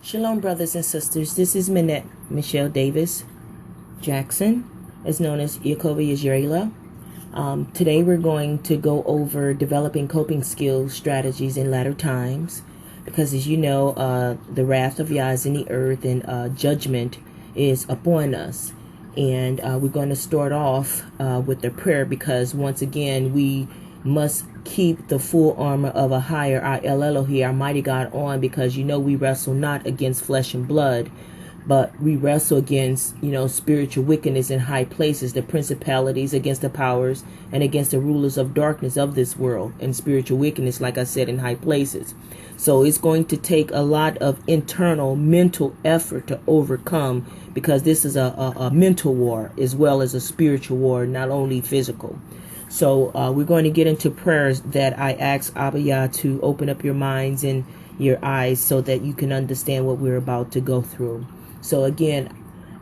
Shalom, brothers and sisters. This is Minette Michelle Davis Jackson, as known as Yaakova Yisraela. Today we're going to go over developing coping skills strategies in latter times, because as you know, the wrath of Yah is in the earth, and judgment is upon us. And we're going to start off with the prayer, because once again we must keep the full armor of a higher, our El Elohi, our mighty God, on, because you know we wrestle not against flesh and blood, but we wrestle against, spiritual wickedness in high places, the principalities, against the powers, and against the rulers of darkness of this world, and spiritual wickedness, like I said, in high places. So it's going to take a lot of internal mental effort to overcome, because this is a mental war as well as a spiritual war, not only physical. So we're going to get into prayers that I ask Abba Yah to open up your minds and your eyes so that you can understand what we're about to go through. So again,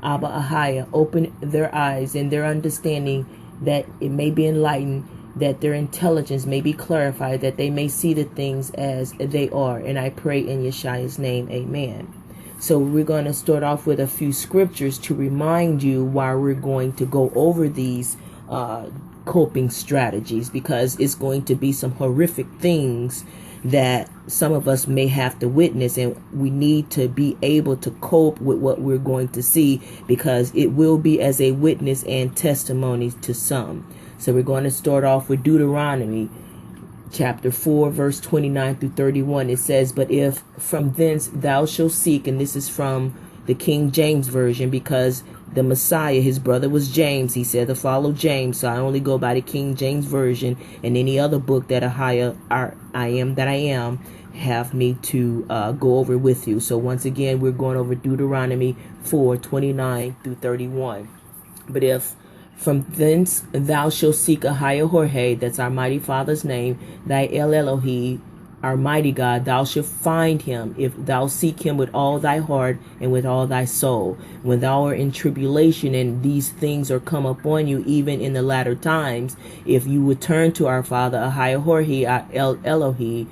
Abba Ahaya, open their eyes and their understanding, that it may be enlightened, that their intelligence may be clarified, that they may see the things as they are. And I pray in Yeshua's name, amen. So we're going to start off with a few scriptures to remind you why we're going to go over these coping strategies, because it's going to be some horrific things that some of us may have to witness, and we need to be able to cope with what we're going to see, because it will be as a witness and testimony to some. So we're going to start off with Deuteronomy chapter 4 verse 29 through 31. It says, "But if from thence thou shalt seek," and this is from the King James Version, because the Messiah, his brother was James. He said to follow James, so I only go by the King James Version, and any other book that I am have me to go over with you. So once again, we're going over Deuteronomy 4:29 through 31. "But if from thence thou shalt seek a higher Jorge," that's our mighty Father's name, "thy El Elohi, our mighty God, thou shalt find him, if thou seek him with all thy heart and with all thy soul." When thou art in tribulation and these things are come upon you, even in the latter times, if you would turn to our Father, a higher Jorge, our El Elohi,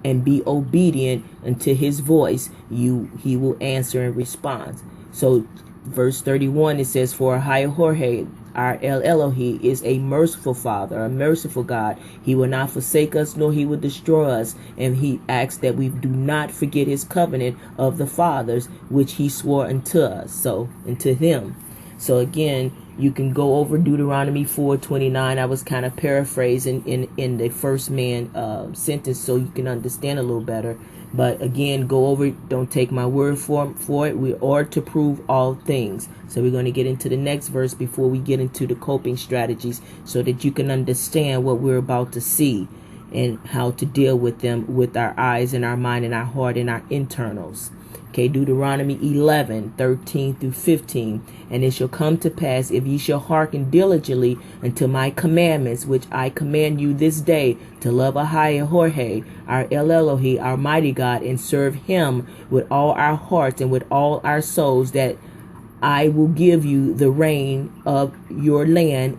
and be obedient unto his voice, he will answer and respond. So verse 31, it says, "For a higher Jorge, our El Elohi, is a merciful Father, a merciful God. He will not forsake us, nor he will destroy us. And he asks that we do not forget his covenant of the fathers, which he swore unto us." So, unto him. So again, you can go over Deuteronomy 4:29. I was kind of paraphrasing in the first man sentence so you can understand a little better. But again, go over it. Don't take my word for it. We are to prove all things. So we're going to get into the next verse before we get into the coping strategies, so that you can understand what we're about to see and how to deal with them with our eyes and our mind and our heart and our internals. Okay, Deuteronomy 11:13 through 15. "And it shall come to pass, if ye shall hearken diligently unto my commandments, which I command you this day, to love Ahia Jorge, our El Elohi, our mighty God, and serve him with all our hearts and with all our souls, that I will give you the rain of your land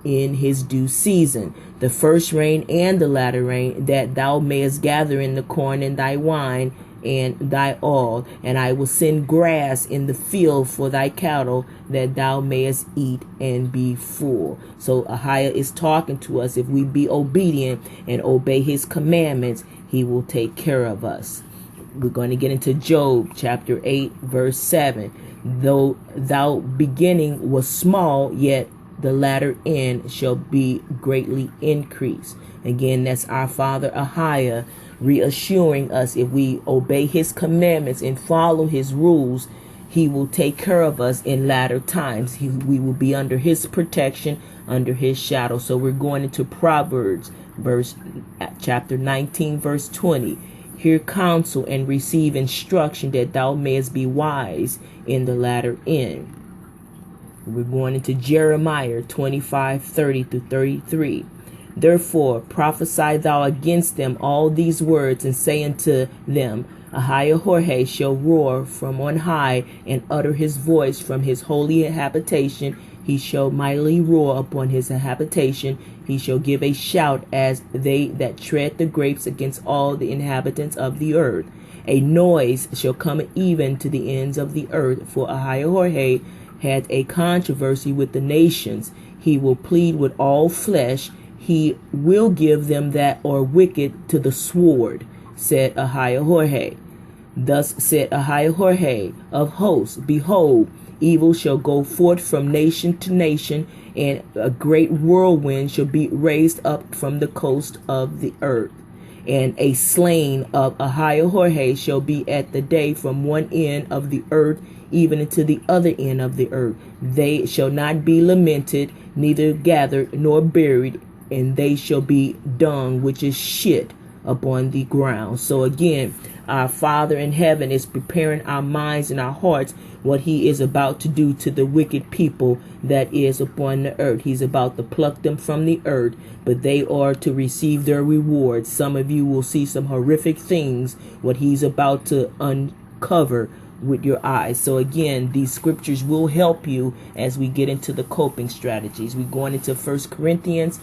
in his due season, the first rain and the latter rain, that thou mayest gather in the corn and thy wine and thy oil, and I will send grass in the field for thy cattle, that thou mayest eat and be full." So Ahia is talking to us. If we be obedient and obey his commandments, he will take care of us. We're going to get into Job chapter 8 verse 7. "Though thou beginning was small, yet the latter end shall be greatly increased." Again, that's our Father Ahia reassuring us, if we obey his commandments and follow his rules, he will take care of us in latter times. We will be under his protection, under his shadow. So we're going into Proverbs chapter 19 verse 20. "Hear counsel and receive instruction, that thou mayest be wise in the latter end." We're going into Jeremiah 25:30 through 33. "Therefore prophesy thou against them all these words, and say unto them, Ahia Jorge shall roar from on high, and utter his voice from his holy habitation. He shall mightily roar upon his habitation. He shall give a shout as they that tread the grapes against all the inhabitants of the earth. A noise shall come even to the ends of the earth, for Ahijah hath a controversy with the nations. He will plead with all flesh. He will give them that are wicked to the sword, said Ahijah. Thus said Ahijah of hosts, Behold, evil shall go forth from nation to nation, and a great whirlwind shall be raised up from the coast of the earth. And a slain of Ahijah shall be at the day from one end of the earth even unto the other end of the earth. They shall not be lamented, neither gathered nor buried, and they shall be dung, which is shit, upon the ground. So again, our Father in heaven is preparing our minds and our hearts what he is about to do to the wicked people that is upon the earth. He's about to pluck them from the earth, but they are to receive their reward. Some of you will see some horrific things, what he's about to uncover with your eyes. So again, these scriptures will help you as we get into the coping strategies. We're going into 1 Corinthians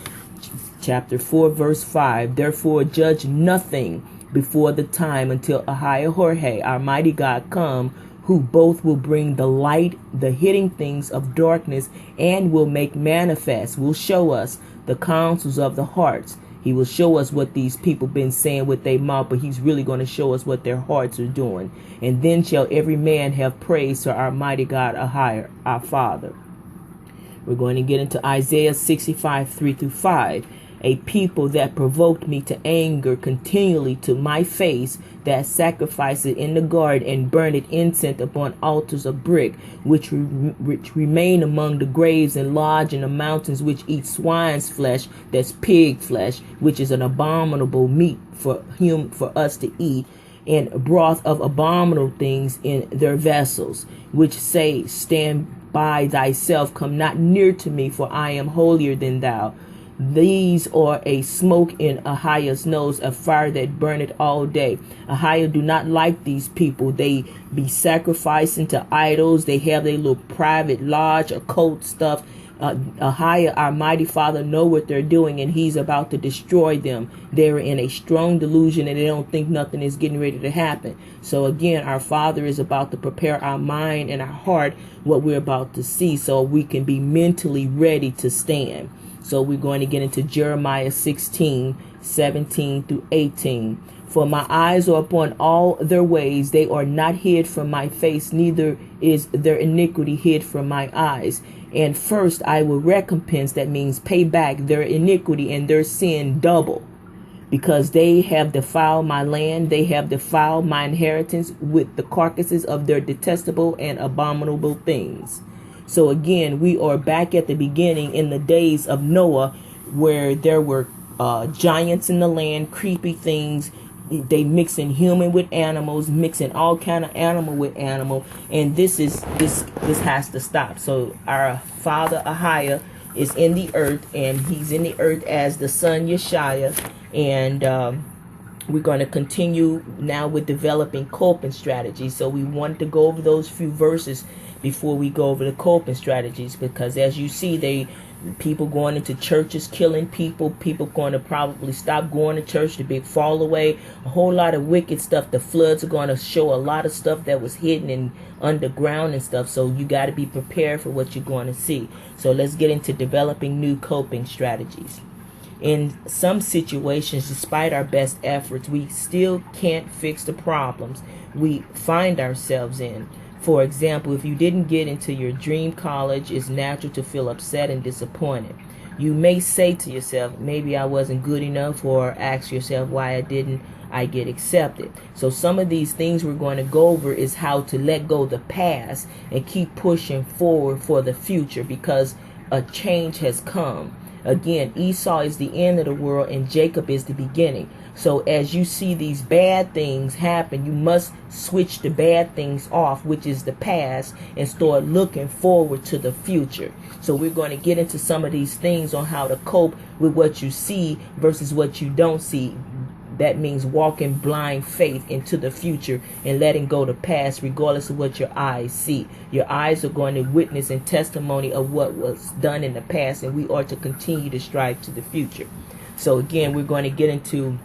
chapter 4 verse 5. Therefore judge nothing before the time until Ahijah, our mighty God, come, who both will bring the light, the hidden things of darkness, and will make manifest, will show us the counsels of the hearts. He will show us what these people been saying with their mouth, but he's really going to show us what their hearts are doing. And then shall every man have praise to our mighty God, Ahijah, our Father. We're going to get into Isaiah 65, 3-5. A people that provoked me to anger continually to my face, that sacrificed it in the garden and burned it incense upon altars of brick, which remain among the graves and lodge in the mountains, which eat swine's flesh, that's pig flesh, which is an abominable meat for us to eat, and broth of abominable things in their vessels, which say, Stand by thyself, come not near to me, for I am holier than thou. These are a smoke in Ahijah's nose, a fire that burneth all day. Ahijah do not like these people. They be sacrificing to idols. They have their little private lodge, occult stuff. Ahijah, our mighty Father, know what they're doing, and he's about to destroy them. They're in a strong delusion, and they don't think nothing is getting ready to happen. So again, our Father is about to prepare our mind and our heart what we're about to see, so we can be mentally ready to stand. So we're going to get into Jeremiah 16, 17-18. For my eyes are upon all their ways. They are not hid from my face, neither is their iniquity hid from my eyes. And first I will recompense, that means pay back their iniquity and their sin double. Because they have defiled my land, they have defiled my inheritance with the carcasses of their detestable and abominable things. So again, we are back at the beginning in the days of Noah, where there were giants in the land, creepy things. They mixing human with animals, mixing all kind of animal with animal, and this has to stop. So our Father Ahijah is in the earth, and he's in the earth as the son Yeshaya, and we're going to continue now with developing coping strategies. So we wanted to go over those few verses before we go over the coping strategies, because as you see, people going into churches killing people going to probably stop going to church, the big fall away, a whole lot of wicked stuff. The floods are going to show a lot of stuff that was hidden and underground and stuff, so you got to be prepared for what you're going to see. So let's get into developing new coping strategies. In some situations, despite our best efforts, we still can't fix the problems we find ourselves in. For example, if you didn't get into your dream college, it's natural to feel upset and disappointed. You may say to yourself, maybe I wasn't good enough, or ask yourself why didn't I get accepted. So some of these things we're going to go over is how to let go of the past and keep pushing forward for the future, because a change has come. Again, Esau is the end of the world and Jacob is the beginning. So as you see these bad things happen, you must switch the bad things off, which is the past, and start looking forward to the future. So we're going to get into some of these things on how to cope with what you see versus what you don't see. That means walking blind faith into the future and letting go the past, regardless of what your eyes see. Your eyes are going to witness and testimony of what was done in the past, and we are to continue to strive to the future. So again, we're going to get into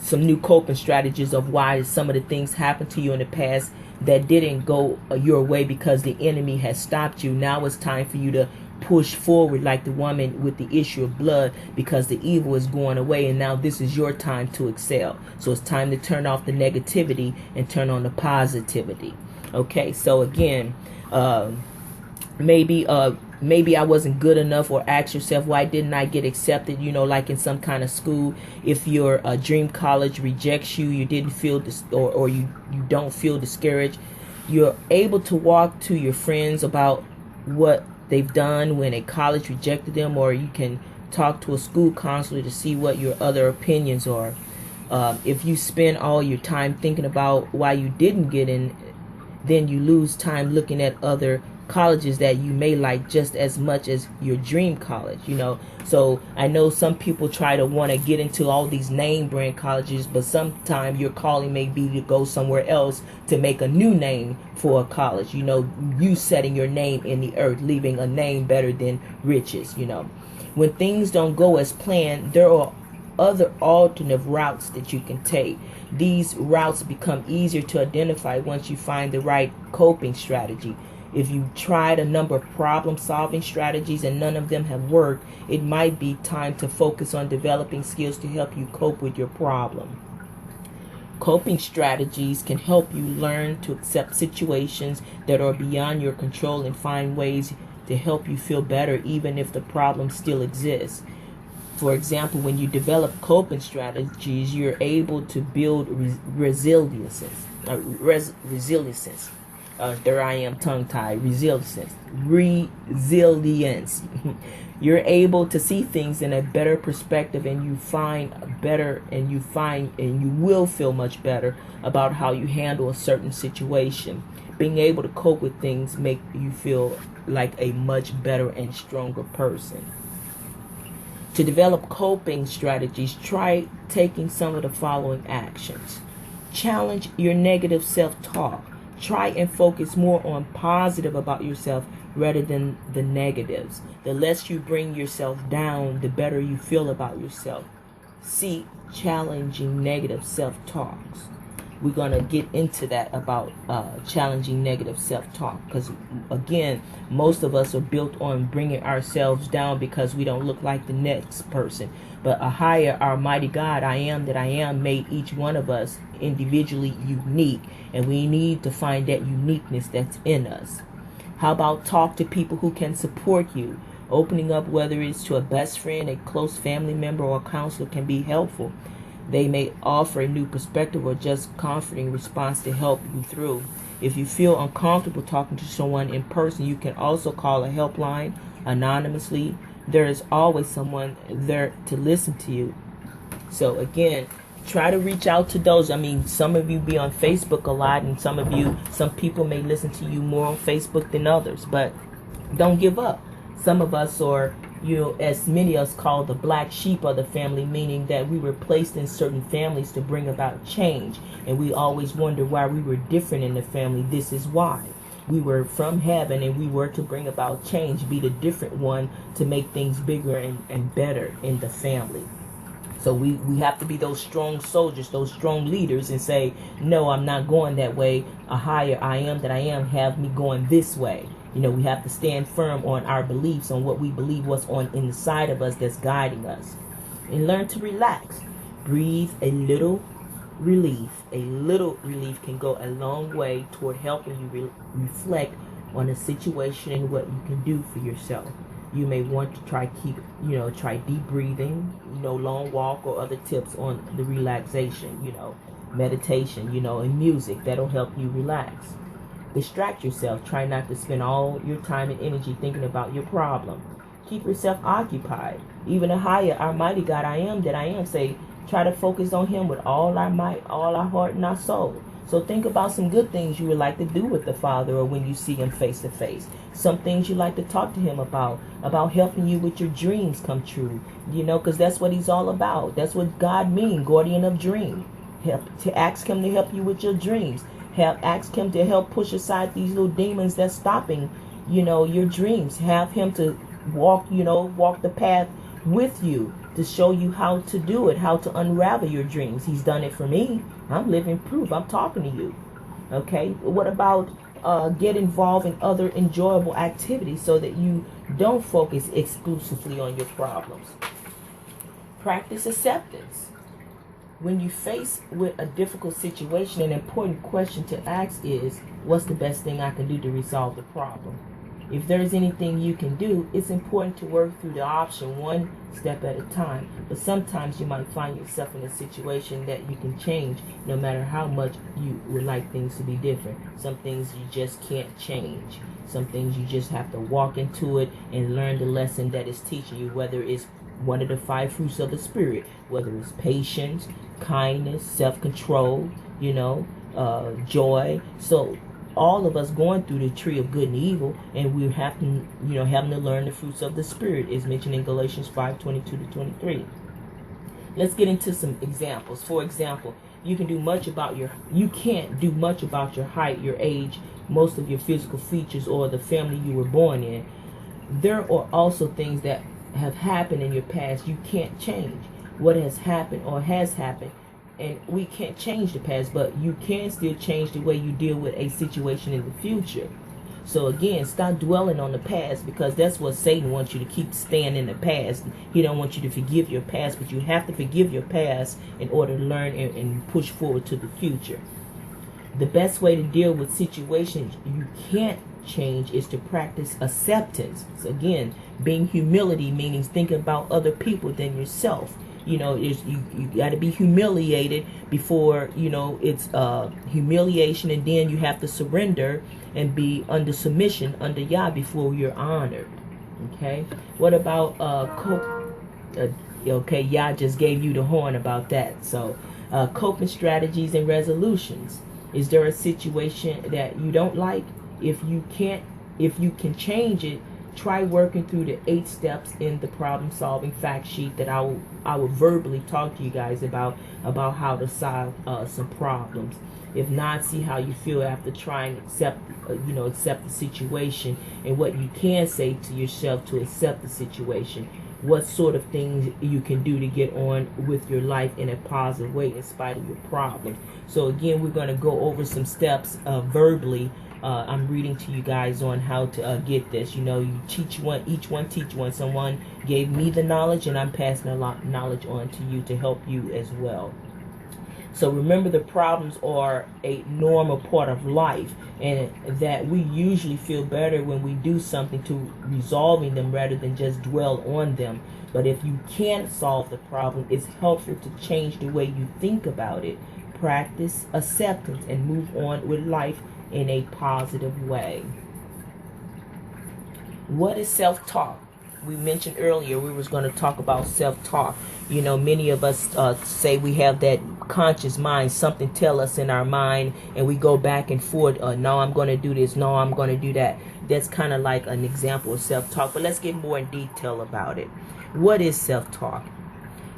some new coping strategies of why some of the things happened to you in the past that didn't go your way because the enemy has stopped you. Now it's time for you to push forward like the woman with the issue of blood, because the evil is going away, and now this is your time to excel. So it's time to turn off the negativity and turn on the positivity. Okay, so again, maybe I wasn't good enough, or ask yourself, why didn't I get accepted, like in some kind of school. If your dream college rejects you, you didn't feel or you don't feel discouraged, you're able to walk to your friends about what they've done when a college rejected them, or you can talk to a school counselor to see what your other opinions are. If you spend all your time thinking about why you didn't get in, then you lose time looking at other colleges that you may like just as much as your dream college. So I know some people try to want to get into all these name brand colleges, but sometimes your calling may be to go somewhere else to make a new name for a college. You setting your name in the earth, leaving a name better than riches. When things don't go as planned, there are other alternative routes that you can take. These routes become easier to identify once you find the right coping strategy. If you tried a number of problem-solving strategies and none of them have worked, it might be time to focus on developing skills to help you cope with your problem. Coping strategies can help you learn to accept situations that are beyond your control and find ways to help you feel better even if the problem still exists. For example, when you develop coping strategies, you're able to build resilience. There I am, tongue-tied. Resilience. You're able to see things in a better perspective, and you will feel much better about how you handle a certain situation. Being able to cope with things make you feel like a much better and stronger person. To develop coping strategies, try taking some of the following actions. Challenge your negative self-talk. Try and focus more on positive about yourself rather than the negatives. The less you bring yourself down, the better you feel about yourself. Seek challenging negative self-talks. We're going to get into that about challenging negative self-talk, because again, most of us are built on bringing ourselves down because we don't look like the next person. But a higher, our mighty God, I am that I am, made each one of us individually unique, and we need to find that uniqueness that's in us. How about talk to people who can support you? Opening up, whether it's to a best friend, a close family member, or a counselor, can be helpful. They may offer a new perspective or just comforting response to help you through. If you feel uncomfortable talking to someone in person, you can also call a helpline anonymously. There is always someone there to listen to you. So again, try to reach out to those. Some of you be on Facebook a lot, and some people may listen to you more on Facebook than others, but don't give up. Some of us are, as many of us call the black sheep of the family, meaning that we were placed in certain families to bring about change. And we always wonder why we were different in the family. This is why. We were from heaven, and we were to bring about change, be the different one to make things bigger and better in the family. So we have to be those strong soldiers, those strong leaders, and say, no, I'm not going that way. A higher I am that I am have me going this way. We have to stand firm on our beliefs, on what we believe, what's on inside of us that's guiding us. And learn to relax. Breathe a little relief. A little relief can go a long way toward helping you reflect on a situation and what you can do for yourself. You may want to try deep breathing, long walk, or other tips on the relaxation, meditation, and music that'll help you relax. Distract yourself. Try not to spend all your time and energy thinking about your problem. Keep yourself occupied. Even a higher, our mighty God, I am that I am, say, try to focus on him with all our might, all our heart, and our soul. So think about some good things you would like to do with the Father, or when you see him face to face. Some things you like to talk to him about helping you with your dreams come true. Because that's what he's all about. That's what God means, guardian of dreams. To ask him to help you with your dreams. Ask him to help push aside these little demons that's stopping, your dreams. Have him to walk the path with you to show you how to do it, how to unravel your dreams. He's done it for me. I'm living proof. I'm talking to you. Okay? What about get involved in other enjoyable activities so that you don't focus exclusively on your problems? Practice acceptance. When you face with a difficult situation, an important question to ask is, what's the best thing I can do to resolve the problem? If there's anything you can do, it's important to work through the option one step at a time. But sometimes you might find yourself in a situation that you can change no matter how much you would like things to be different. Some things you just can't change. Some things you just have to walk into it and learn the lesson that it's teaching you, whether it's one of the 5 fruits of the Spirit, whether it's patience, kindness, self-control, joy. So all of us going through the tree of good and evil, and we have to, having to learn the fruits of the Spirit is mentioned in Galatians 5:22-23. Let's get into some examples. For example, you can't do much about your height, your age, most of your physical features, or the family you were born in. There are also things that have happened in your past you can't change. What has happened or has happened, and we can't change the past, but you can still change the way you deal with a situation in the future. So again, stop dwelling on the past, because that's what Satan wants you to keep staying in the past. He don't want you to forgive your past, but you have to forgive your past in order to learn and push forward to the future. The best way to deal with situations you can't change is to practice acceptance. So again, being humility, meaning thinking about other people than yourself. You got to be humiliated before, it's humiliation, and then you have to surrender and be under submission under Yah before you're honored. Okay? What about okay, Yah just gave you the horn about that. So coping strategies and resolutions. Is there a situation that you don't like? If you can change it, try working through the 8 steps in the problem-solving fact sheet that I will verbally talk to you guys about how to solve some problems. If not, see how you feel after trying to accept the situation, and what you can say to yourself to accept the situation. What sort of things you can do to get on with your life in a positive way in spite of your problems. So again, we're going to go over some steps verbally. I'm reading to you guys on how to get this. You teach one, each one teach one. Someone gave me the knowledge, and I'm passing a lot knowledge on to you to help you as well. So remember, the problems are a normal part of life, and that we usually feel better when we do something to resolving them rather than just dwell on them. But if you can't solve the problem, it's helpful to change the way you think about it. Practice acceptance and move on with life in a positive way. What is self-talk? We mentioned earlier we was going to talk about self-talk. Many of us say we have that conscious mind, something tell us in our mind, and we go back and forth. No, I'm going to do this. No, I'm going to do that. That's kind of like an example of self-talk. But let's get more in detail about it. What is self-talk?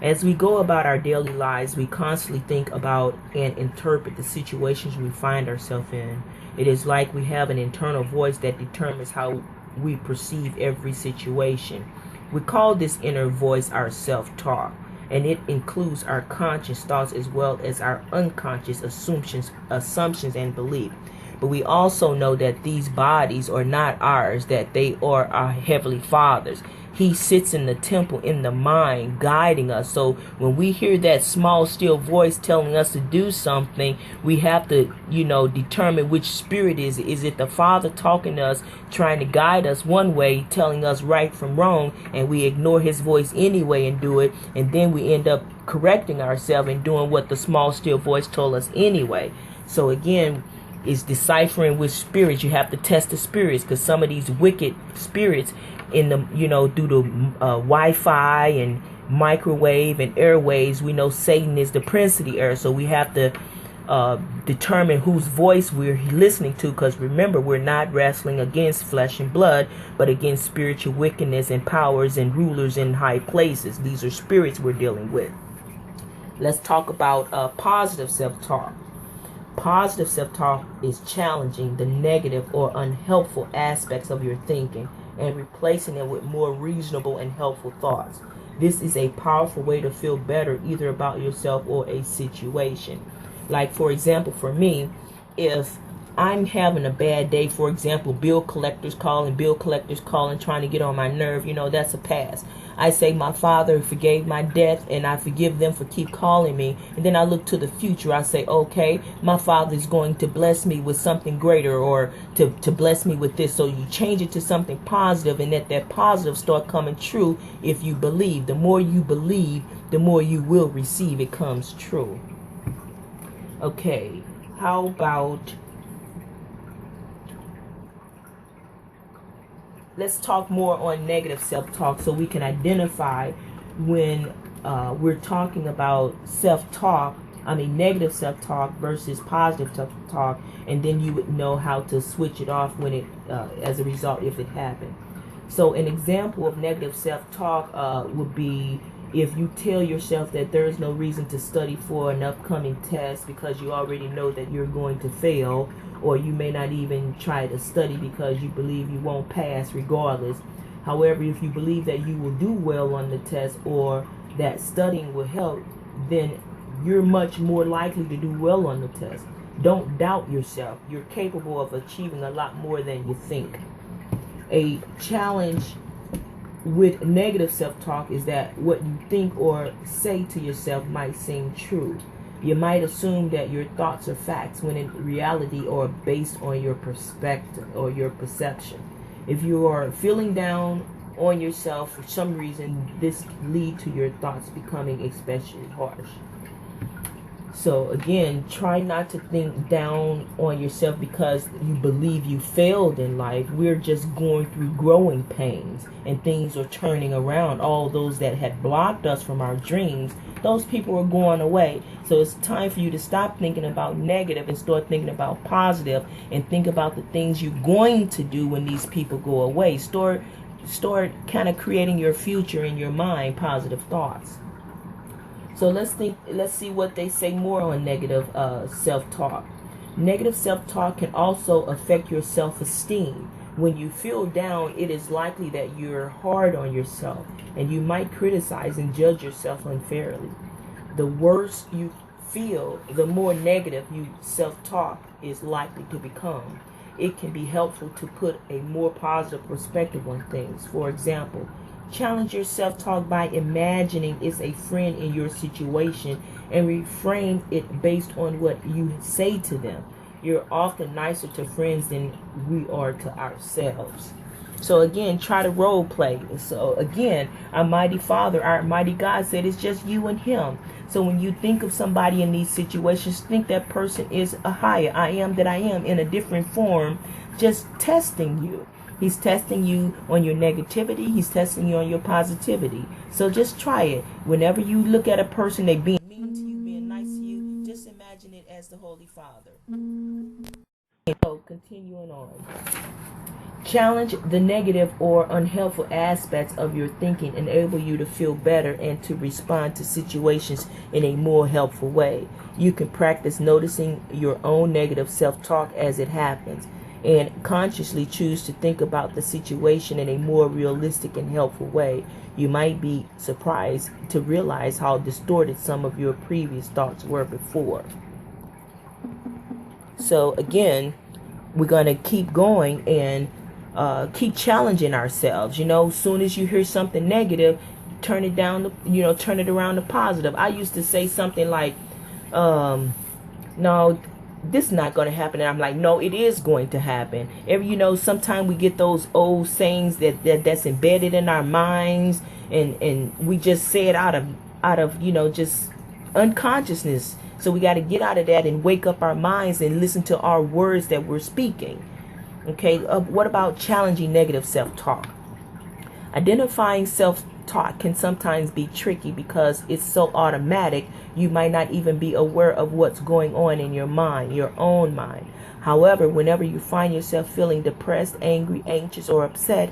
As we go about our daily lives, we constantly think about and interpret the situations we find ourselves in. It is like we have an internal voice that determines how we perceive every situation. We call this inner voice our self-talk, and it includes our conscious thoughts as well as our unconscious assumptions and beliefs. But we also know that these bodies are not ours, that they are our Heavenly Father's. He sits in the temple in the mind, guiding us. So when we hear that small, still voice telling us to do something, we have to, determine which spirit is it. Is it the Father talking to us, trying to guide us one way, telling us right from wrong, and we ignore his voice anyway and do it, and then we end up correcting ourselves and doing what the small, still voice told us anyway. So again, it's deciphering which spirits. You have to test the spirits, because some of these wicked spirits in the due to Wi-Fi and microwave and airwaves, we know Satan is the prince of the air. So we have to determine whose voice we're listening to, because remember, we're not wrestling against flesh and blood, but against spiritual wickedness and powers and rulers in high places. These are spirits we're dealing with. Let's talk about positive self-talk. Positive self-talk is challenging the negative or unhelpful aspects of your thinking and replacing it with more reasonable and helpful thoughts. This is a powerful way to feel better either about yourself or a situation. Like, for example, for me, if I'm having a bad day, for example, bill collectors calling, trying to get on my nerve, that's a pass. I say my Father forgave my debt, and I forgive them for keep calling me. And then I look to the future. I say, okay, my Father is going to bless me with something greater, or to bless me with this. So you change it to something positive, and that positive start coming true if you believe. The more you believe, the more you will receive. It comes true. Okay, how about... let's talk more on negative self-talk so we can identify when we're talking about negative self-talk versus positive self-talk, and then you would know how to switch it off when it, as a result, if it happened. So an example of negative self-talk would be if you tell yourself that there is no reason to study for an upcoming test because you already know that you're going to fail, or you may not even try to study because you believe you won't pass regardless. However, if you believe that you will do well on the test or that studying will help, then you're much more likely to do well on the test. Don't doubt yourself. You're capable of achieving a lot more than you think. A challenge with negative self-talk is that what you think or say to yourself might seem true. You might assume that your thoughts are facts when in reality are based on your perspective or your perception. If you are feeling down on yourself for some reason, this lead to your thoughts becoming especially harsh. So again, try not to think down on yourself because you believe you failed in life. We're just going through growing pains and things are turning around. All those that had blocked us from our dreams, those people are going away. So it's time for you to stop thinking about negative and start thinking about positive, and think about the things you're going to do when these people go away. Start kind of creating your future in your mind, positive thoughts. So let's see what they say more on negative self-talk. Negative self-talk can also affect your self-esteem. When you feel down, it is likely that you're hard on yourself, and you might criticize and judge yourself unfairly. The worse you feel, the more negative you self-talk is likely to become. It can be helpful to put a more positive perspective on things. For example, challenge your self-talk by imagining it's a friend in your situation and reframe it based on what you say to them. You're often nicer to friends than we are to ourselves. So again, try to role play. So again, our mighty Father, our mighty God said it's just you and him. So when you think of somebody in these situations, think that person is a higher I am that I am in a different form, just testing you. He's testing you on your negativity. He's testing you on your positivity. So just try it. Whenever you look at a person, they being mean to you, being nice to you, just imagine it as the Holy Father. So continuing on. Challenge the negative or unhelpful aspects of your thinking, enable you to feel better and to respond to situations in a more helpful way. You can practice noticing your own negative self-talk as it happens, and consciously choose to think about the situation in a more realistic and helpful way. You might be surprised to realize how distorted some of your previous thoughts were before. So again, we're going to keep going and keep challenging ourselves. As soon as you hear something negative, turn it down, turn it around to positive. I used to say something like, no, this is not going to happen. And I'm like, no, it is going to happen. Sometimes we get those old sayings that's embedded in our minds, and we just say it out of just unconsciousness. So we got to get out of that and wake up our minds and listen to our words that we're speaking. Okay, what about challenging negative self-talk? Identifying self-talk can sometimes be tricky because it's so automatic, you might not even be aware of what's going on in your mind, your own mind. However, whenever you find yourself feeling depressed, angry, anxious, or upset,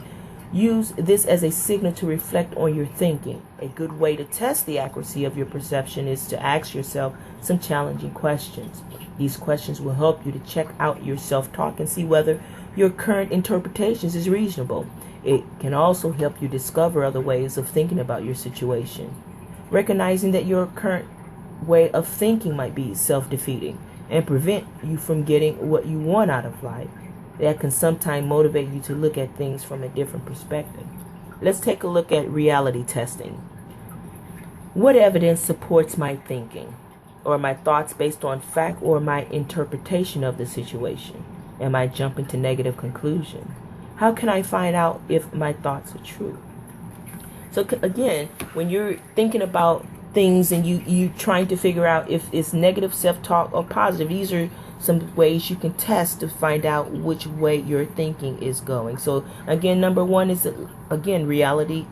use this as a signal to reflect on your thinking. A good way to test the accuracy of your perception is to ask yourself some challenging questions. These questions will help you to check out your self-talk and see whether your current interpretations is reasonable. It can also help you discover other ways of thinking about your situation. Recognizing that your current way of thinking might be self-defeating and prevent you from getting what you want out of life. That can sometimes motivate you to look at things from a different perspective. Let's take a look at reality testing. What evidence supports my thinking or my thoughts based on fact or my interpretation of the situation? Am I jumping to negative conclusions? How can I find out if my thoughts are true? So again, when you're thinking about things and you trying to figure out if it's negative self-talk or positive, these are some ways you can test to find out which way your thinking is going. So again, number one is again reality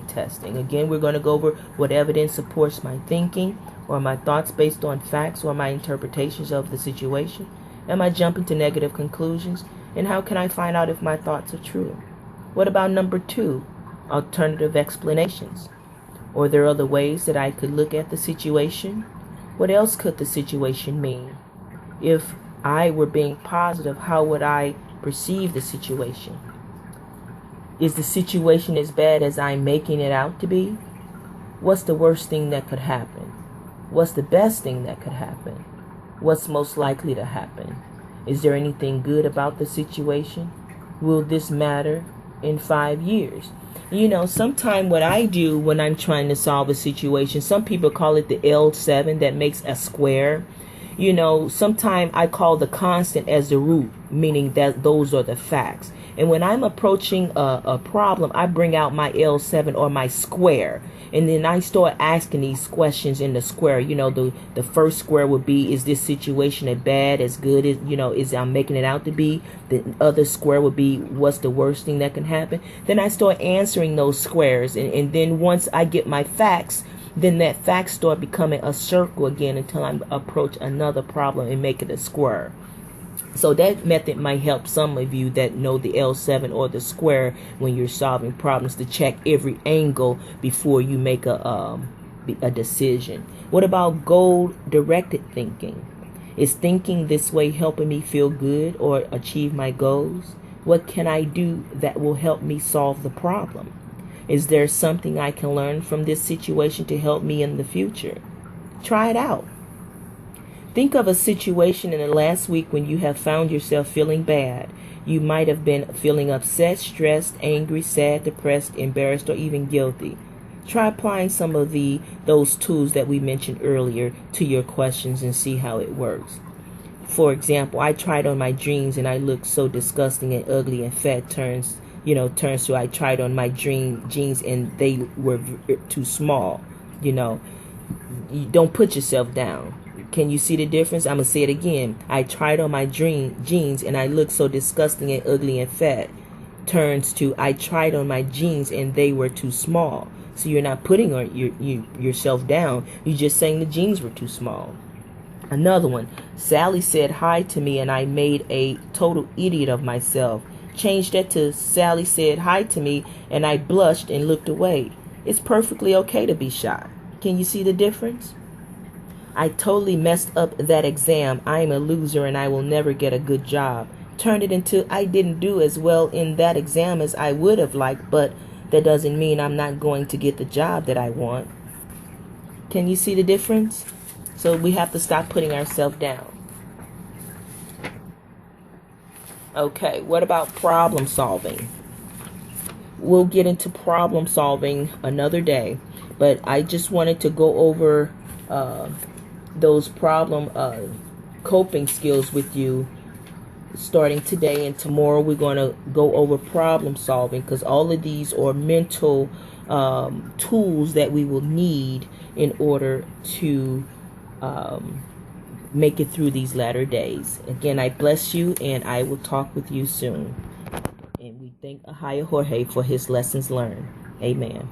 testing. Again, we're going to go over what evidence supports my thinking or my thoughts based on facts or my interpretations of the situation. Am I jumping to negative conclusions? And how can I find out if my thoughts are true? What about number two? Alternative explanations. Or there are other ways that I could look at the situation? What else could the situation mean? If I were being positive, how would I perceive the situation? Is the situation as bad as I'm making it out to be? What's the worst thing that could happen? What's the best thing that could happen? What's most likely to happen? Is there anything good about the situation? Will this matter in 5 years? You know, sometimes what I do when I'm trying to solve a situation, some people call it the L7 that makes a square. You know, sometimes I call the constant as the root, meaning that those are the facts. And when I'm approaching a problem, I bring out my L7 or my square. And then I start asking these questions in the square. You know, the first square would be, is this situation as bad, as good as, you know, is I'm making it out to be? The other square would be, what's the worst thing that can happen? Then I start answering those squares. And then once I get my facts, then that fact start becoming a circle again until I approach another problem and make it a square. So that method might help some of you that know the L7 or the square when you're solving problems, to check every angle before you make a decision. What about goal-directed thinking? Is thinking this way helping me feel good or achieve my goals? What can I do that will help me solve the problem? Is there something I can learn from this situation to help me in the future? Try it out. Think of a situation in the last week when you have found yourself feeling bad. You might have been feeling upset, stressed, angry, sad, depressed, embarrassed, or even guilty. Try applying some of those tools that we mentioned earlier to your questions and see how it works. For example, I tried on my jeans and I looked so disgusting and ugly and fat turns to I tried on my jeans and they were too small. You don't put yourself down. Can you see the difference? I'm going to say it again. I tried on my jeans and I looked so disgusting and ugly and fat. Turns to I tried on my jeans and they were too small. So you're not putting yourself down. You're just saying the jeans were too small. Another one. Sally said hi to me and I made a total idiot of myself. Change that to Sally said hi to me and I blushed and looked away. It's perfectly okay to be shy. Can you see the difference? I totally messed up that exam. I'm a loser and I will never get a good job. Turned it into I didn't do as well in that exam as I would have liked, but that doesn't mean I'm not going to get the job that I want. Can you see the difference? So we have to stop putting ourselves down. Okay, what about problem solving? We'll get into problem solving another day, but I just wanted to go over those problem coping skills with you starting today, and tomorrow we're going to go over problem solving, because all of these are mental tools that we will need in order to make it through these latter days. Again, I bless you and I will talk with you soon. And we thank Ahaya Jorge for his lessons learned. Amen.